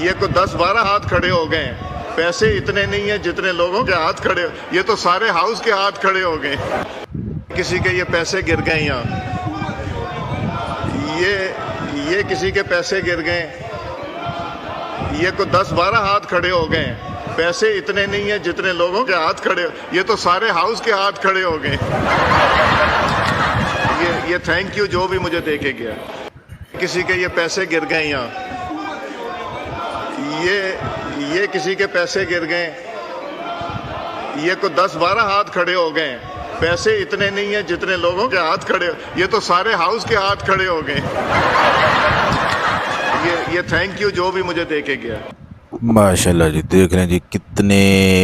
یہ کو 10-12 ہاتھ کھڑے ہو گئے ہیں. پیسے اتنے نہیں ہیں جتنے لوگوں کے ہاتھ کھڑے یہ تو سارے ہاؤس کے ہاتھ کھڑے ہو گئے. کسی کے یہ پیسے گر گئے یہاں، یہ کسی کے پیسے گر گئے. یہ کو 10-12 ہاتھ کھڑے ہو گئے ہیں. پیسے اتنے نہیں ہیں جتنے لوگوں کے ہاتھ کھڑے یہ تو سارے ہاؤس کے ہاتھ کھڑے ہو گئے. یہ تھینک یو جو بھی مجھے دے کے گیا. کسی کے یہ پیسے گر گئے یہاں، یہ کسی کے پیسے گر گئے. یہ کو 10-12 ہاتھ کھڑے ہو گئے ہیں. پیسے اتنے نہیں ہیں جتنے لوگوں کے ہاتھ کھڑے یہ تو سارے ہاؤس کے ہاتھ کھڑے ہو گئے. یہ تھینک یو جو بھی مجھے دے کے گیا. ماشاءاللہ جی، دیکھ رہے ہیں جی کتنے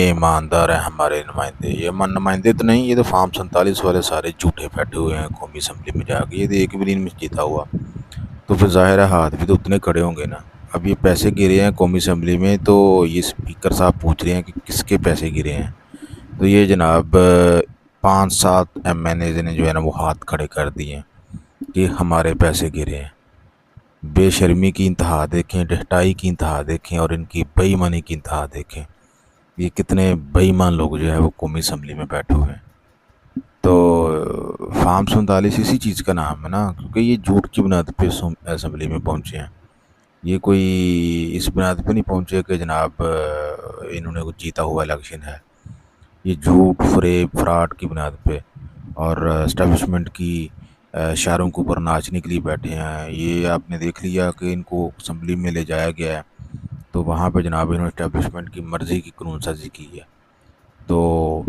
ایماندار ہیں ہمارے نمائندے. یہ نمائندے تو نہیں، یہ تو فارم 47 والے سارے جھوٹے بیٹھے ہوئے ہیں قومی اسمبلی میں جا کے. یہ تو ایک بھی نہیں جیتا ہوا، تو پھر ظاہر ہے ہاتھ بھی تو اتنے کھڑے ہوں گے نا. اب یہ پیسے گرے ہیں قومی اسمبلی میں، تو یہ اسپیکر صاحب پوچھ رہے ہیں کہ کس کے پیسے گرے ہیں. تو یہ جناب 5-7 MNAs نے جو ہے نا وہ ہاتھ کھڑے کر دیے کہ ہمارے پیسے گرے ہیں. بے شرمی کی انتہا دیکھیں، ڈہٹائی کی انتہا دیکھیں، اور ان کی بے ایمانی کی انتہا دیکھیں. یہ کتنے بے ایمان لوگ جو ہے وہ قومی اسمبلی میں بیٹھے ہوئے ہیں. تو فارم 47 اسی چیز کا نام ہے نا، کیونکہ یہ جھوٹ کی بنیاد پہ اسمبلی میں پہنچے ہیں. یہ کوئی اس بنیاد پہ نہیں پہنچے کہ جناب انہوں نے کچھ جیتا ہوا الیکشن ہے. یہ جھوٹ، فریب، فراڈ کی بنیاد پہ اور اسٹیبلشمنٹ کی شعاروں کے اوپر ناچنے کے لیے بیٹھے ہیں. یہ آپ نے دیکھ لیا کہ ان کو اسمبلی میں لے جایا گیا ہے، تو وہاں پہ جناب انہوں نے اسٹیبلشمنٹ کی مرضی کی قانون سازی کی ہے. تو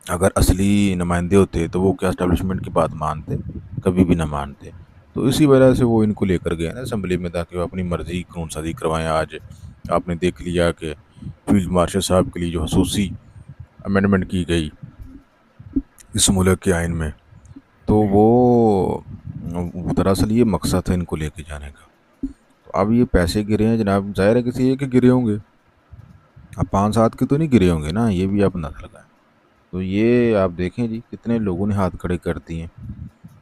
اگر اصلی نمائندے ہوتے تو وہ کیا اسٹیبلشمنٹ کی بات مانتے؟ کبھی بھی نہ مانتے. تو اسی وجہ سے وہ ان کو لے کر گئے نا اسمبلی میں، تاکہ وہ اپنی مرضی کی قانون سازی کروائیں. آج آپ نے دیکھ لیا کہ فیلڈ مارشل صاحب کے لیے جو خصوصی امینڈمنٹ کی گئی اس ملک کے آئین میں، تو وہ دراصل یہ مقصد ہے ان کو لے کے جانے کا. تو اب یہ پیسے گرے ہیں جناب، ظاہر ہے کسی ایک کے گرے ہوں گے. اب 5-7 کے تو نہیں گرے ہوں گے نا، یہ بھی آپ اندازہ لگائیں. تو یہ آپ دیکھیں جی کتنے لوگوں نے ہاتھ کھڑے کر دیے،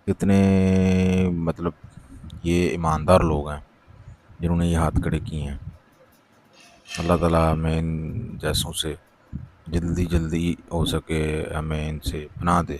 کتنے مطلب یہ ایماندار لوگ ہیں جنہوں نے یہ ہاتھ کھڑے کیے ہیں. اللہ تعالیٰ ہمیں ان جیسوں سے جلدی ہو سکے ہمیں ان سے پناہ دے.